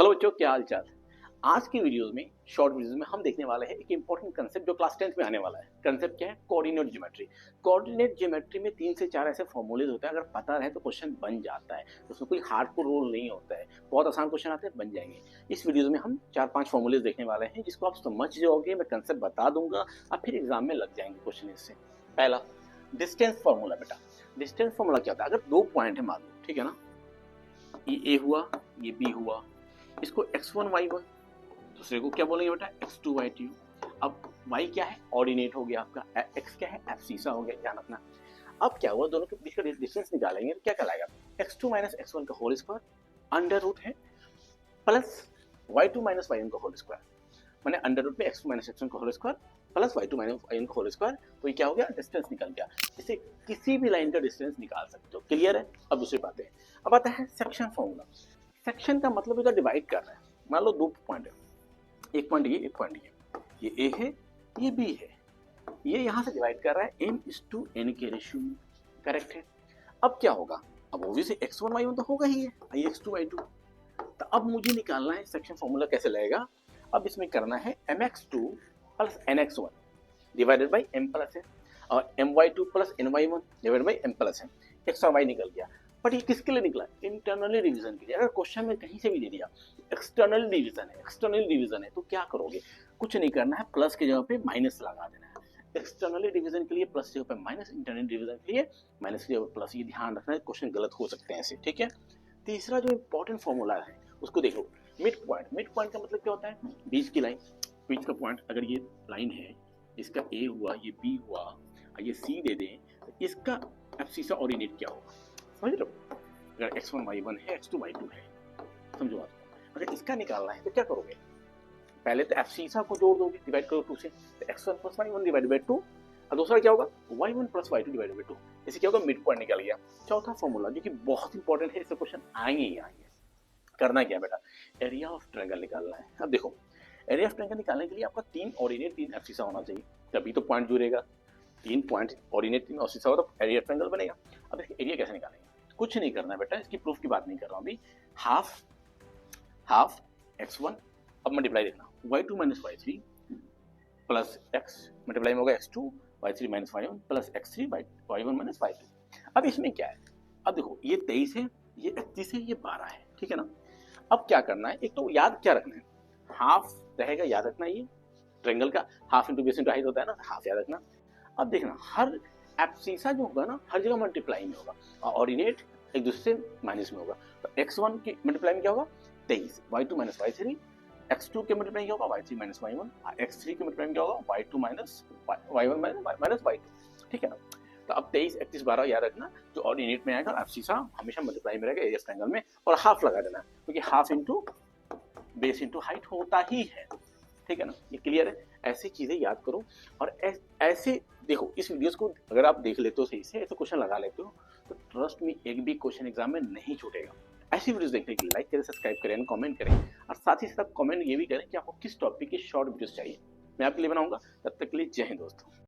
Hello बच्चों, क्या हाल चाल। आज की वीडियोस में शॉर्ट वीडियोस में हम देखने वाले हैं एक इंपॉर्टेंट कंसेप्ट जो क्लास 10th में आने वाला है। कंसेप्ट क्या है? Coordinate geometry. कोऑर्डिनेट ज्योमेट्री में 3 से 4 ऐसे फॉर्मूलेज होते हैं, अगर पता रहे तो क्वेश्चन बन जाता है। उसमें कोई हार्डकोर रूल नहीं होता है, बहुत आसान क्वेश्चन आते हैं, बन जाएंगे। इस वीडियो में हम 4-5 फॉर्मूलेज देखने वाले हैं जिसको आप समझ जाओगे, मैं कंसेप्ट बता दूंगा, आप फिर एग्जाम में लग जाएंगे क्वेश्चन इससे। पहला डिस्टेंस फॉर्मूला। बेटा डिस्टेंस फॉर्मूला क्या होता है? अगर 2 पॉइंट है मान लो, ठीक है ना, ये ए हुआ, ये बी हुआ, इसको x1 y1, दूसरे को क्या बोलेंगे बेटा? x2 y2। अब y क्या है? ऑर्डिनेट हो गया आपका, x क्या है? एब्सिसा हो गया, ध्यान रखना। अब क्या हुआ, दोनों के बीच का डिस्टेंस निकालेंगे तो क्या कहलाएगा? x2 माइनस x1 का होल स्क्वायर अंडर रूट है प्लस y2 माइनस y1 का होल स्क्वायर, मैंने अंडर रूट में x2 माइनस x1 का whole square plus y2 minus y1 का होल स्क्वायर। तो ये क्या हो गया? डिस्टेंस निकल गया। इसे किसी भी लाइन का डिस्टेंस निकाल सकते हो। क्लियर है? अब दूसरी बात है, अब आता है सेक्शन फॉर्मूला। सेक्शन का मतलब इधर डिवाइड कर रहा है। मान लो 2 पॉइंट है, एक पॉइंट ये, एक पॉइंट ये ए है, ये बी है, ये यहाँ से डिवाइड कर रहा है m/n के रेशियो में। करेक्ट है? अब क्या होगा? अब ऑब्वियसली x1 y1 तो होगा ही है, ये x2 y2। तो अब मुझे निकालना है सेक्शन फॉर्मूला कैसे लगेगा। अब इसमें करना है mx2 plus nx1 divided by m plus n और my2 plus ny1 divided by m plus n। x और y निकल गया, बट ये किसके लिए निकला? इंटरनली डिवीजन के लिए। अगर क्वेश्चन में कहीं से भी दे दिया एक्सटर्नल डिवीजन है, एक्सटर्नल डिवीजन है, तो क्या करोगे? कुछ नहीं करना है, प्लस की जगह पे माइनस लगा देना है। एक्सटर्नली डिवीजन के लिए प्लस की जगह पे माइनस, इंटरनल डिवीजन के लिए माइनस की जगह पे प्लस। ये ध्यान रखना है, क्वेश्चन गलत हो सकते हैं ऐसे, ठीक है। तीसरा जो इंपॉर्टेंट फॉर्मूला है उसको देखो, मिड पॉइंट। मिड पॉइंट का मतलब क्या होता है? बीच की लाइन, बीच का पॉइंट। अगर ये लाइन है, इसका ए हुआ, ये बी हुआ, ये सी दे दें, तो इसका एब्सिसा ऑर्डिनेट क्या होगा? समझ रहे हो? अगर x1 y1 है, x2 y2 है, समझो बात को। अगर इसका निकालना है तो क्या करोगे? पहले तो एब्सिसा को जोड़ दोगे, डिवाइड करो 2 से, तो x1 plus y1 divide by 2, और दूसरा क्या होगा? y1 plus y2 divide by 2। इससे क्या होगा? मिड पॉइंट निकल गया। चौथा फॉर्मूला जो कि बहुत इंपॉर्टेंट है, इससे क्वेश्चन आएंगे ही आएंगे। करना क्या बेटा? एरिया ऑफ ट्रायंगल निकालना है। अब देखो, एरिया ऑफ ट्रायंगल निकालने के लिए आपका 3 ऑर्डिनेट 3 एब्सिसा होना चाहिए, तभी तो पॉइंट जुड़ेगा। 3 पॉइंट ऑर्डिनेट 3 एब्सिसा हो तो एरिया ऑफ ट्रायंगल बनेगा। अब इसका एरिया कैसे निकालेंगे? कुछ नहीं करना है बेटा, इसकी प्रूफ की बात नहीं कर रहा हूँ अभी। हाफ x1, अब मल्टीप्लाई देखना, y2 minus y3 plus x multiply में होगा x2 y3 minus y1 plus x3 y1 minus y2। अब इसमें क्या है? अब देखो, ये 23 है, ये 31 है, ये 12 है, ठीक है ना। अब क्या करना है? एक तो याद क्या रखना है, हाफ रहेगा, याद रखना। ये ट्रायंगल का half into base into height होता है ना, हाफ याद रखना। अब देखना, हर एब्सिसा जो होगा ना, हर जगह मल्टीप्लाई में होगा और ऑर्डिनेट एक दूसरे से माइनस में होगा। तो x1 की मल्टीप्लाई में क्या होगा? 23, y2 माइनस y3, x2 के मल्टीप्लाई क्या होगा? y3 माइनस y1, x3 के मल्टीप्लाई में क्या होगा? y2 minus y1 minus y2, ठीक है ना। तो अब 23, 31, 12 याद रखना, जो ऑर्डिनेट में आएगा एब्सिसा हमेशा मल्टीप्लाई में रहेगा एरिया ऑफ ट्रायंगल में, और हाफ लगा देना, क्योंकि half into base into height होता ही है, ठीक है ना। ये क्लियर है? ऐसी चीजें याद करो। और ऐसे देखो, इस वीडियोस को अगर आप देख लेते हो सही से, ऐसे क्वेश्चन लगा लेते हो, तो ट्रस्ट में एक भी क्वेश्चन एग्जाम में नहीं छूटेगा। ऐसी वीडियोस देखने के लिए लाइक करें, सब्सक्राइब करें, कमेंट करें, और साथ ही साथ कमेंट ये भी करें कि आपको किस टॉपिक की शॉर्ट वीडियोस चाहिए, मैं आपके लिए बनाऊंगा। तब तक के लिए जय हिंद दोस्तों।